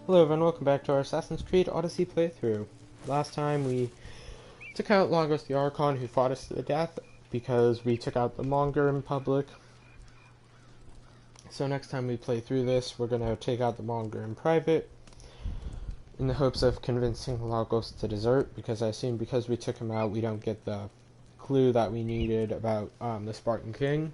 Hello everyone, welcome back to our Assassin's Creed Odyssey playthrough. Last time we took out Lagos the Archon, who fought us to the death because we took out the Monger in public. So next time we play through this, we're going to take out the Monger in private in the hopes of convincing Lagos to desert, because I assume because we took him out we don't get the clue that we needed about the Spartan King.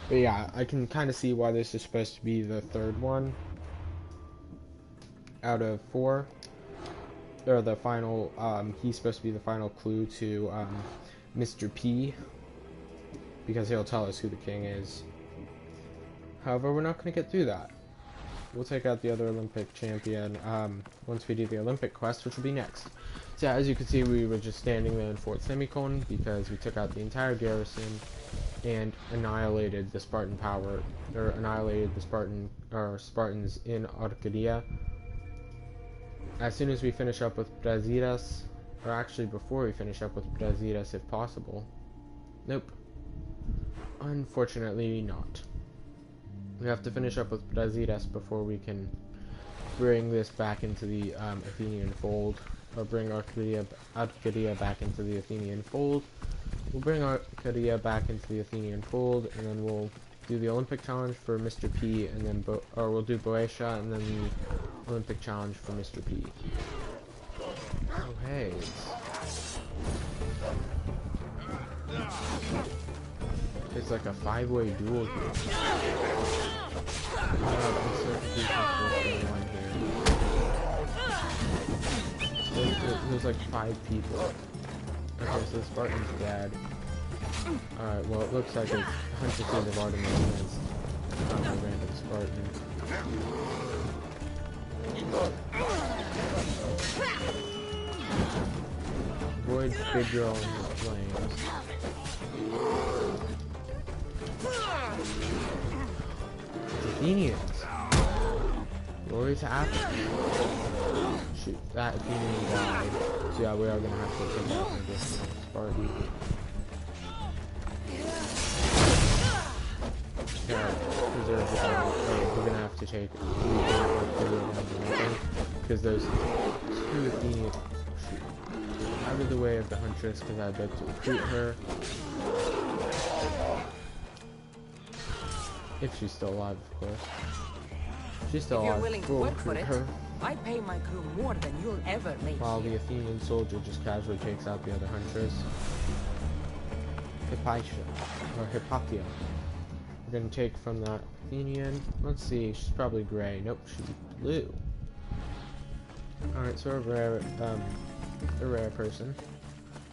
But yeah, I can kind of see why this is supposed to be the third one out of 4, or the final. He's supposed to be the final clue to Mr. P, because he'll tell us who the king is. However, we're not going to get through that. We'll take out the other Olympic champion once we do the Olympic quest, which will be next. So as you can see, we were just standing there in Fort Semicon because we took out the entire garrison and annihilated the Spartan power, or annihilated the Spartans in Arkadia. As soon as we finish up with Brasidas, or actually before we finish up with Brasidas if possible. Nope. Unfortunately not. We have to finish up with Brasidas before we can bring this back into the Athenian fold, or bring Arkadia back into the Athenian fold. We'll bring Arkadia back into the Athenian fold, and then we'll do the Olympic challenge for Mr. P, and then we'll do Boeotia, and then the Olympic challenge for Mr. P. Oh hey. It's like a 5-way duel here. There's like 5 people. Okay, so the Spartan's dead. Alright, well it looks like it's Huntresses of Artemis against a random Spartan. Avoid big girl in the flames. Athenians! Glory to Athens. Shoot, that Athenian died. So yeah, we are gonna have to take out an additional Spartan. Yeah, preserve the battle. We're gonna have to take because those 2 Athenians out of the way of the Huntress, because I'd like to recruit her. If she's still alive, of course. She's still alive. If you're willing to work for it, I pay my crew more than you'll ever make. While the Athenian soldier just casually takes out the other Huntress. Hypatia. We're gonna take from that Athenian. Let's see, she's probably gray. Nope, she's blue. Alright, so a rare person.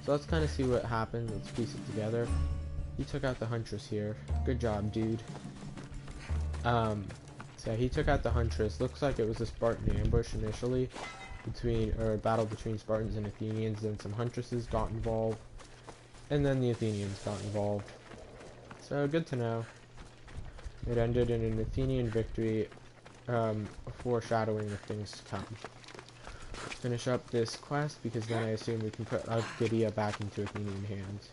So let's kind of see what happens. Let's piece it together. He took out the Huntress here. Good job, dude. So he took out the Huntress. Looks like it was a Spartan ambush initially, a battle between Spartans and Athenians. Then some Huntresses got involved, and then the Athenians got involved. So good to know. It ended in an Athenian victory, foreshadowing of things to come. Let's finish up this quest, because then I assume we can put Arkadia back into Athenian hands.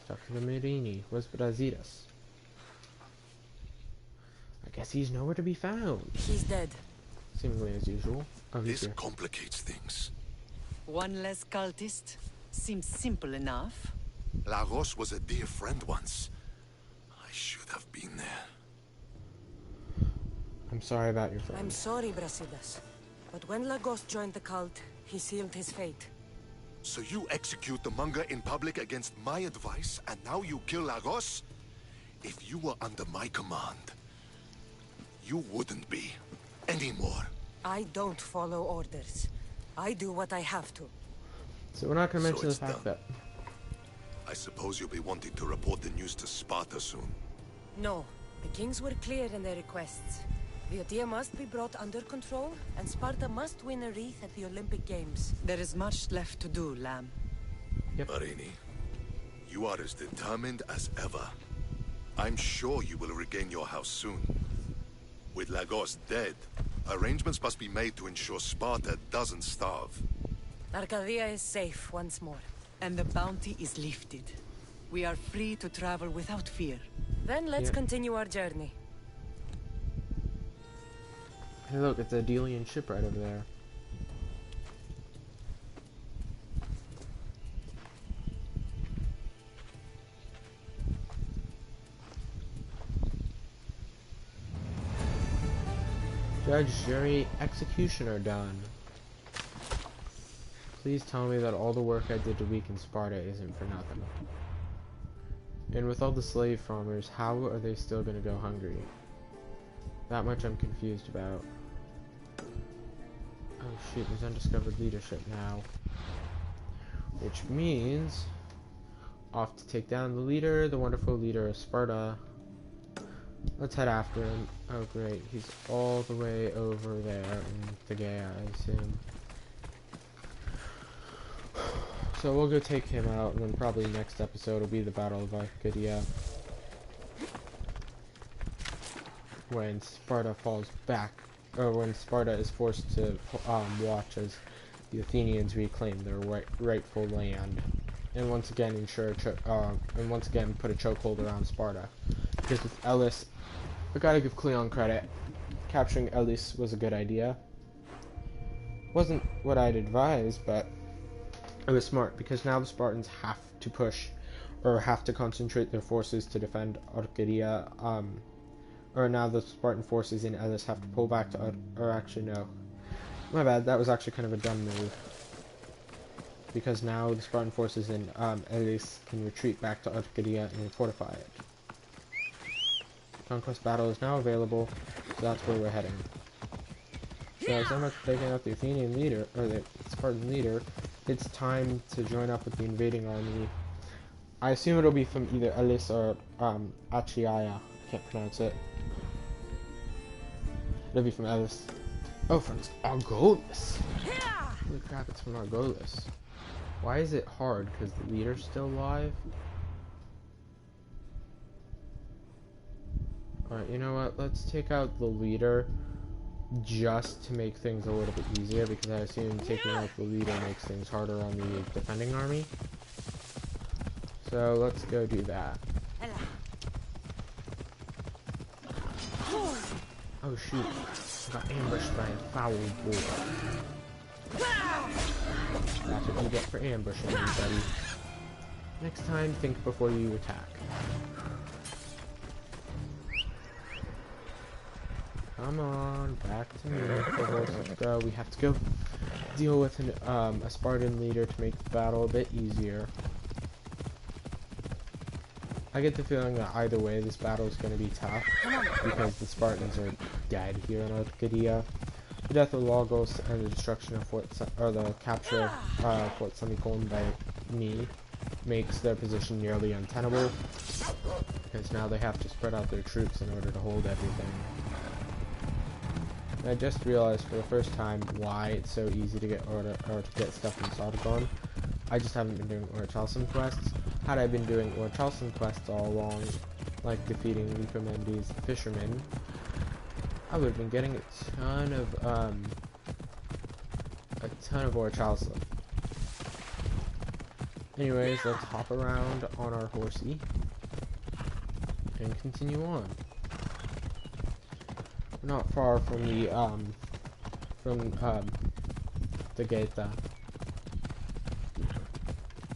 Talk to the Merini. Where's Brasidas? I guess he's nowhere to be found. He's dead. Seemingly as usual. Oh, this complicates things. One less cultist? Seems simple enough. Lagos was a dear friend once. I should have been there. I'm sorry about your friend. I'm sorry, Brasidas. But when Lagos joined the cult, he sealed his fate. So you execute the Monger in public against my advice, and now you kill Lagos? If you were under my command, you wouldn't be anymore. I don't follow orders. I do what I have to. So we're not going to mention the fact that... I suppose you'll be wanting to report the news to Sparta soon. No. The kings were clear in their requests. Boeotia must be brought under control, and Sparta must win a wreath at the Olympic Games. There is much left to do, Lamb. Yep. Marini, you are as determined as ever. I'm sure you will regain your house soon. With Lagos dead, arrangements must be made to ensure Sparta doesn't starve. Arkadia is safe once more. And the bounty is lifted. We are free to travel without fear. Then let's continue our journey. Hey look, it's a Delian ship right over there. Judge, jury, executioner done. Please tell me that all the work I did to weaken Sparta isn't for nothing. And with all the slave farmers, how are they still gonna go hungry? That much I'm confused about. Oh shoot, there's undiscovered leadership now. Which means off to take down the leader, the wonderful leader of Sparta. Let's head after him. Oh great, he's all the way over there in Tegea, I assume. So we'll go take him out, and then probably next episode will be the Battle of Arkadia. When Sparta falls back, or when Sparta is forced to watch as the Athenians reclaim their rightful land, and once again put a chokehold around Sparta. Because with Elis, I gotta give Cleon credit. Capturing Elis was a good idea. Wasn't what I'd advise, but it was smart, because now the Spartans have to push, or have to concentrate their forces to defend Arkadia, or now the Spartan forces in Elis have to pull back to, or actually no. My bad, that was actually kind of a dumb move. Because now the Spartan forces in Elis can retreat back to Arkadia and fortify it. Conquest battle is now available, so that's where we're heading. So as I'm taking out the Athenian leader, or the Spartan leader, it's time to join up with the invading army. I assume it'll be from either Elis or Achaia. Can't pronounce it. It'll be from Elis. Oh, from Argolis. Holy crap, it's from Argolis. Why is it hard? Because the leader's still alive? Alright, you know what? Let's take out the leader just to make things a little bit easier, because I assume taking out the leader makes things harder on the defending army. So let's go do that. Oh shoot, I got ambushed by a foul boar. That's what you get for ambushing me, buddy. Next time, think before you attack. Come on, back to me. Let's go. We have to go deal with a Spartan leader to make the battle a bit easier. I get the feeling that either way this battle is going to be tough, because the Spartans are dead here in Arkadia. The death of Logos and the destruction of the capture of Fort Semicolon by me makes their position nearly untenable, because now they have to spread out their troops in order to hold everything. And I just realized for the first time why it's so easy to get stuff in Sodagon. I just haven't been doing Orichalcum quests. Had I been doing Orichalcum quests all along, like defeating Lycomendes the fisherman, I would have been getting a ton of Orichalcum. Anyways, let's hop around on our horsey and continue on. We're not far from the Gaeta.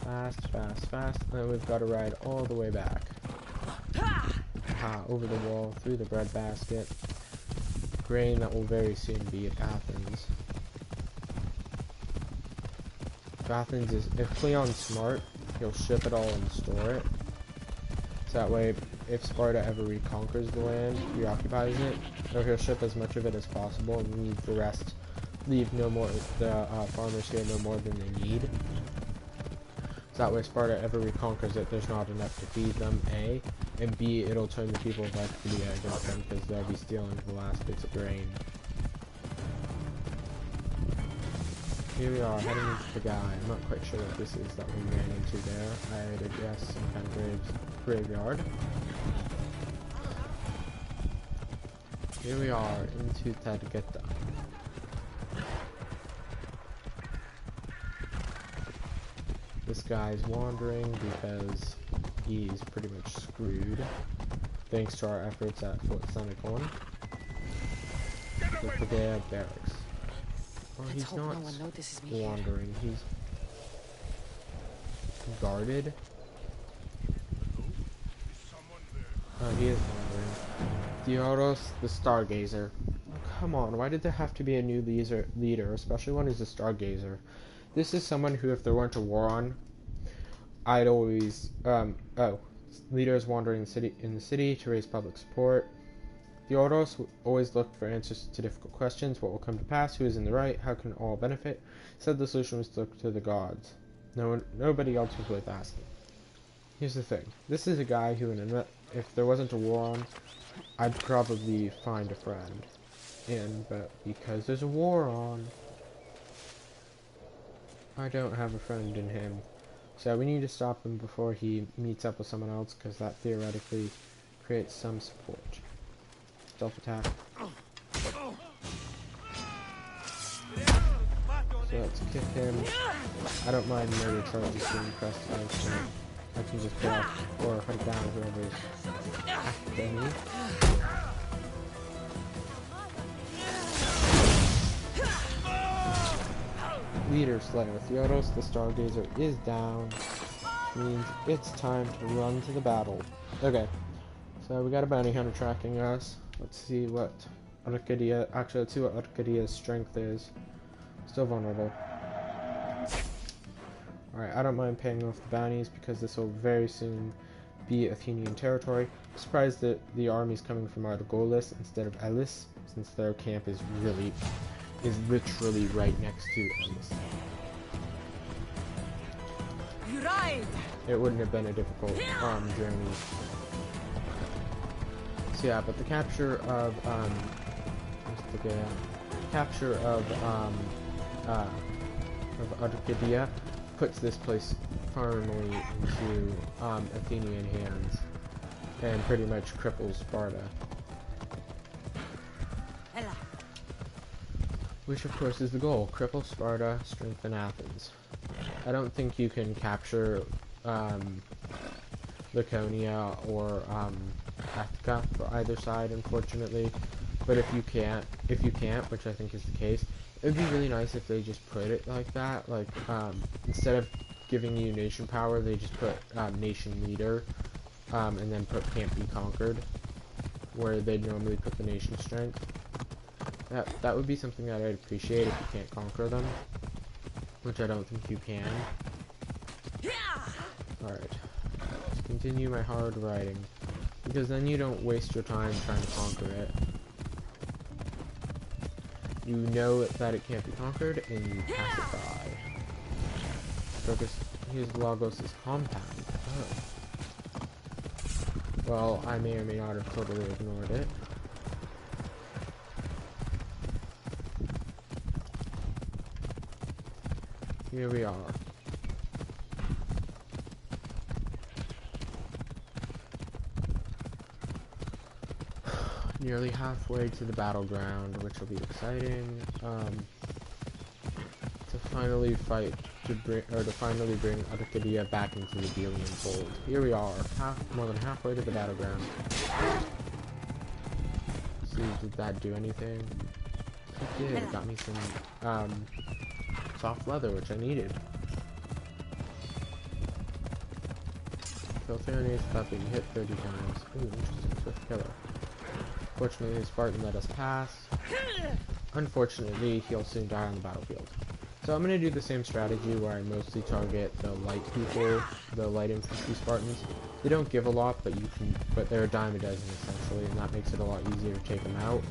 Fast, fast, fast, and then we've got to ride all the way back. Over the wall, through the breadbasket. Grain that will very soon be at Athens. If Cleon's smart, he'll ship it all and store it. So that way, if Sparta ever reconquers the land, reoccupies it, or he'll ship as much of it as possible and leave the rest, farmers here no more than they need. So that way, Sparta ever reconquers it, there's not enough to feed them, A, and B, it'll turn the people of Arkadia against them, because they'll be stealing the last bits of grain. Here we are, heading into the guy. I'm not quite sure what this is that we ran into there. I'd guess some kind of graveyard. Here we are, into Tadgeta. This guy's wandering because he's pretty much screwed, thanks to our efforts at Fort Semicolon. the Arkadia barracks. Well, Let's he's hope not no one notices me here. wandering. He's guarded. Oh, he is wandering. Theodos, the Stargazer. Oh, come on, why did there have to be a new leader, especially one who's a Stargazer? This is someone who, if there weren't a war on, I'd always, leaders wandering in the city to raise public support. Theodos always looked for answers to difficult questions. What will come to pass? Who is in the right? How can all benefit? Said the solution was to look to the gods. Nobody else was worth asking. Here's the thing. This is a guy who, if there wasn't a war on, I'd probably find a friend. But because there's a war on, I don't have a friend in him. So we need to stop him before he meets up with someone else, because that theoretically creates some support. Stealth attack. So let's kick him. I don't mind murder charges being pressed against him. I can just put out or hunt down whoever's after me. Leader Slayer. Theodos the Stargazer is down. Means it's time to run to the battle. Okay. So we got a bounty hunter tracking us. Let's see what Arkadia, actually let's see what Arkadia's strength is. Still vulnerable. Alright, I don't mind paying off the bounties because this will very soon be Athenian territory. I'm surprised that the army's coming from Argolis instead of Elis, since their camp is literally right next to Elis. You ride! It wouldn't have been a difficult journey. So yeah, but the capture of Arkadia puts this place firmly into Athenian hands and pretty much cripples Sparta. Which of course is the goal: cripple Sparta, strengthen Athens. I don't think you can capture Laconia or Attica for either side, unfortunately. But if you can't, which I think is the case, it would be really nice if they just put it like that. Like, instead of giving you nation power, they just put nation leader, and then put can't be conquered, where they'd normally put the nation strength. That would be something that I'd appreciate if you can't conquer them, which I don't think you can. Alright, let's continue my hard riding, because then you don't waste your time trying to conquer it. You know that it can't be conquered, and you pass it by. Focus. Here's Lagos' compound. Oh. Well, I may or may not have totally ignored it. Here we are. Nearly halfway to the battleground, which will be exciting. To finally bring Arkadia back into the Delian fold. Here we are, more than halfway to the battleground. See, did that do anything? It did. It got me some soft leather, which I needed. Kill 3 enemies without being hit 30 times. Ooh, interesting. Swift killer. Fortunately, the Spartan let us pass. Unfortunately, he'll soon die on the battlefield. So I'm going to do the same strategy where I mostly target the light people, the light infantry Spartans. They don't give a lot, but they're a dime a dozen essentially, and that makes it a lot easier to take them out.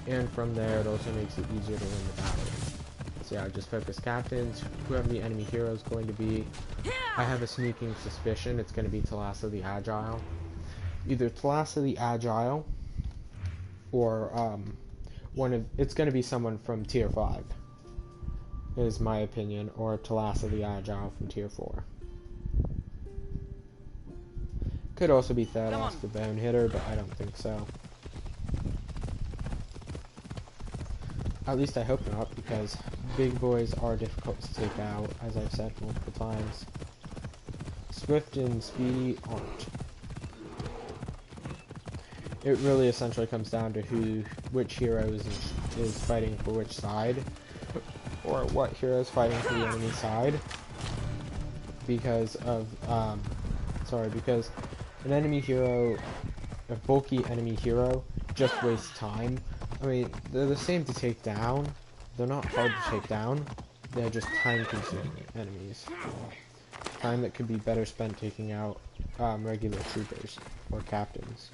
And from there, it also makes it easier to win the battle. So yeah, just focus captains, whoever the enemy hero is going to be. I have a sneaking suspicion it's going to be Thalassa the Agile. Either Thalassa the Agile, or it's going to be someone from tier 5, is my opinion, or Thalassa the Agile from tier 4. Could also be Theodos the Bone Hitter, but I don't think so. At least I hope not, because big boys are difficult to take out, as I've said multiple times. Swift and speedy aren't. it really essentially comes down to which hero is fighting for which side, or what hero is fighting for the enemy side. Because an enemy hero, a bulky enemy hero, just wastes time. I mean, they're the same to take down. They're not hard to take down. They're just time-consuming enemies. Time that could be better spent taking out regular troopers or captains.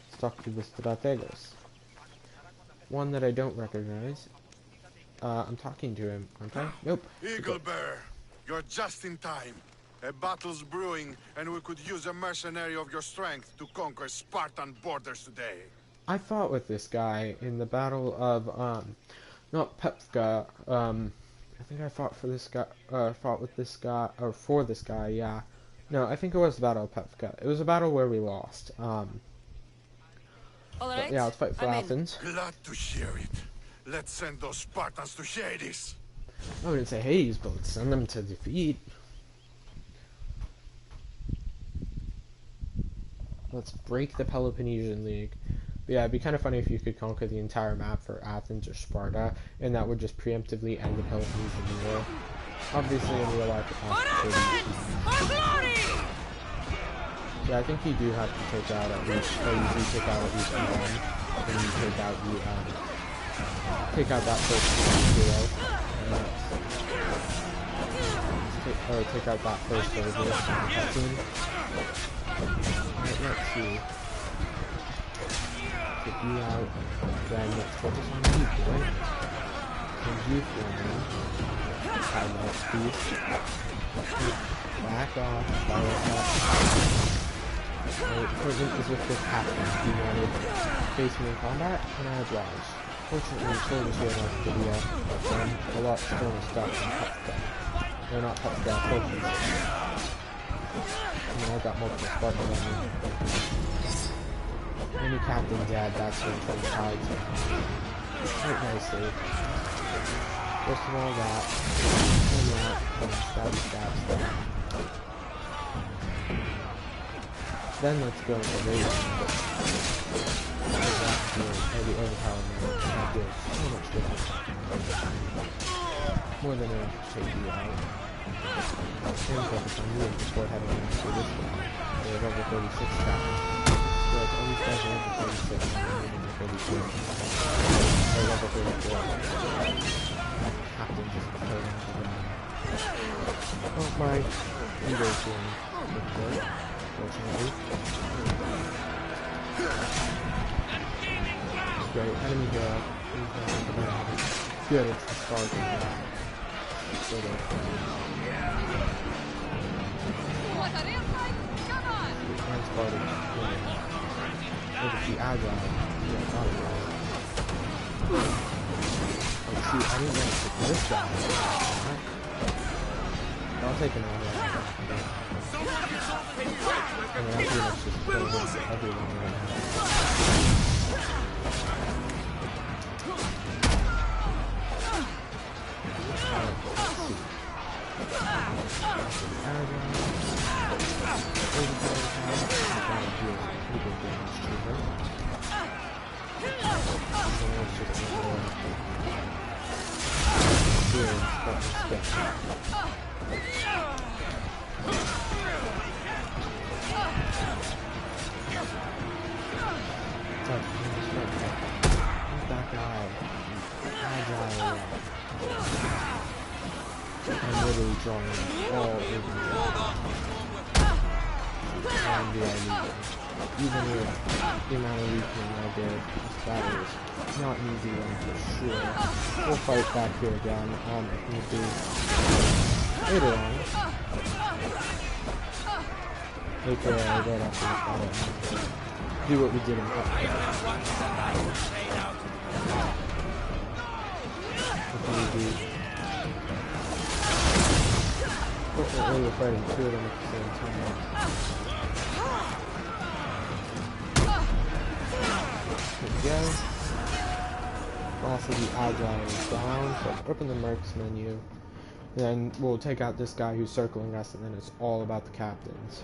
Let's talk to the strategos. One that I don't recognize. I'm talking to him, aren't I? Nope. Eagle Bear, you're just in time. A battle's brewing, and we could use a mercenary of your strength to conquer Spartan borders today. I fought with this guy in the battle of, not Pepka, I think I fought for this guy, for this guy, yeah. No, I think it was the Battle of Pepka. It was a battle where we lost. All right. Yeah, let's fight for Athens. Glad to hear it. Let's send those Spartans to Hades. I wouldn't say Hades, but let's send them to defeat. Let's break the Peloponnesian League. But yeah, it'd be kind of funny if you could conquer the entire map for Athens or Sparta, and that would just preemptively end the Peloponnesian War. Obviously, in real life, yeah, I think you do have to take out at least, or you do take out at least one, and you take out that first hero, or take out that first soldier. Alright, let's see. Get you out, then let's focus on you, boy. And you flying. I love speed. Back off, fire up. Equipment is with this captain. He wanted to face me in combat, and I obliged. Fortunately, soldiers here in Arkadia have done a lot stronger stuff than Pepka. They're not Pepka, fortunately. I mean, I've got multiple Spartans on me. Any captain dead, that's when Trump hides him. Quite nicely. First of all, that. And that. Then stabby stabs them. Then let's go with the raiding. Or the overpower mode. That deals so much difference. More than enough to take you out. And focus on you before heading into this one. They're level 36 captain. Like, all these guys are level 36 and I'm level 32. Or level 34. Captain just playing out the ground. Oh, my Ego's doing good, fortunately. Great, enemy hero. Good, it's the Spartan. So good. And Spartan. Let's see, agile. Yeah, not agile. Let's see, I didn't want to pick this guy. I'll take an agile. I mean, I'm pretty much just playing against everyone right now. Alright, let's see. Agile. I'm literally drawing all over the even with the amount of weakening I did, this battle is not an easy one for sure. We'll fight back here again, if need be, later on. AKA right after this battle. Do what we did in Pepka. If need be. Fortunately, we're fighting two of them at the same time. There we go. Also, the agile is down, so let's open the mercs menu. Then we'll take out this guy who's circling us, and then it's all about the captains.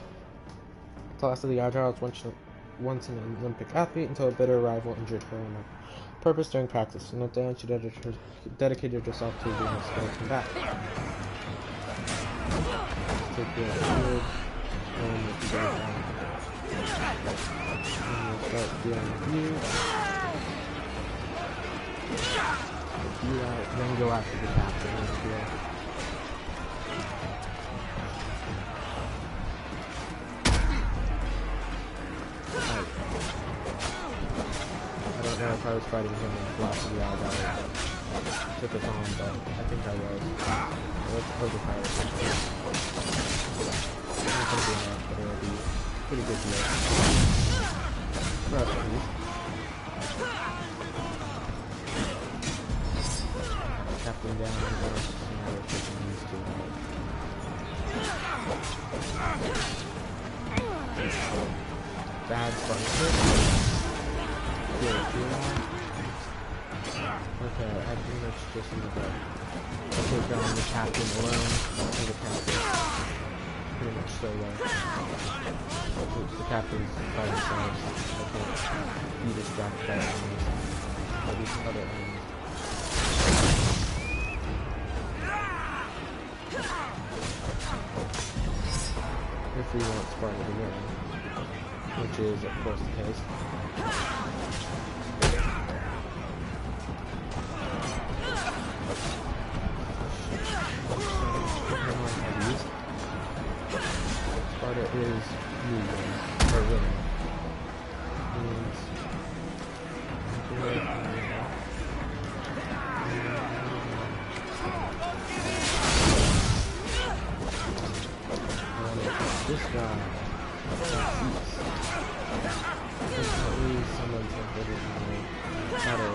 Class of the agile, once an Olympic athlete until a bitter rival injured her in a purpose during practice. And at the end, she dedicated herself to being a skilled combatant. Take the field, and we'll start doing you. Then go after the captain. I don't know if I was fighting him in Last of the Arkadia. Took it on, but I think I was. Let's overpower it. I don't think we enough, but it'll be a pretty good deal. For us at least. Captain down and now we're taking these two out. Bad fun. Okay, I pretty much just need to take down the captain alone, and the captain pretty much solo. The captain's by themselves. I can't be distracted by enemies, by these other enemies. If we want Sparta to win, which is of course the case. Sparta is losing, or winning. This guy, definitely someone's that is my shadow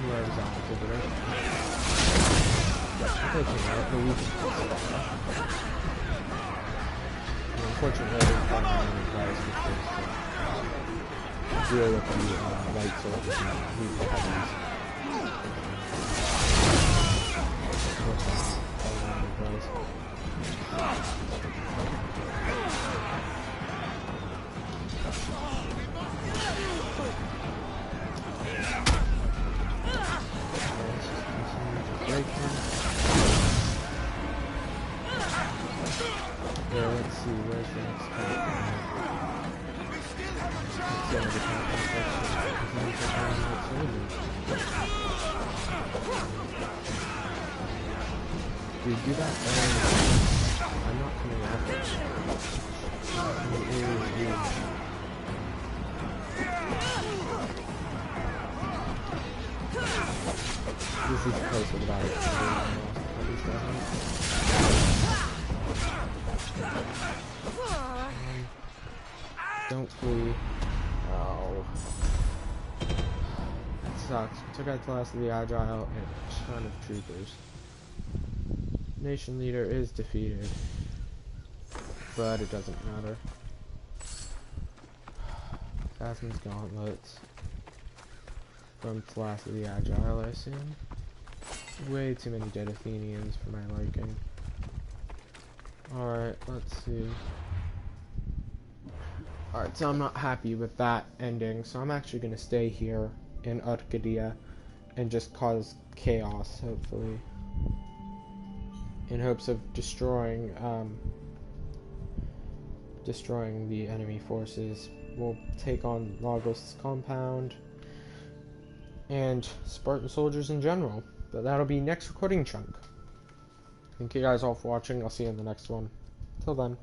whoever's on over there. I think I have the weakest. Unfortunately, I didn't find any guys which is deal with the light soldiers and weak heavies. Yeah, let's see, where's the next part? Dude, do that. I'm not coming after it. This is close to the battle. Don't flee. Oh. That sucks. Took out the last of the Agile and a ton of troopers. Nation leader is defeated. But it doesn't matter. Athens gauntlets. From Class of the Agile, I assume. Way too many dead Athenians for my liking. Alright, let's see. Alright, so I'm not happy with that ending, so I'm actually going to stay here in Arkadia and just cause chaos, hopefully. In hopes of destroying the enemy forces. We'll take on Lagos' compound and Spartan soldiers in general. But that'll be next recording chunk. Thank you guys all for watching. I'll see you in the next one. Till then.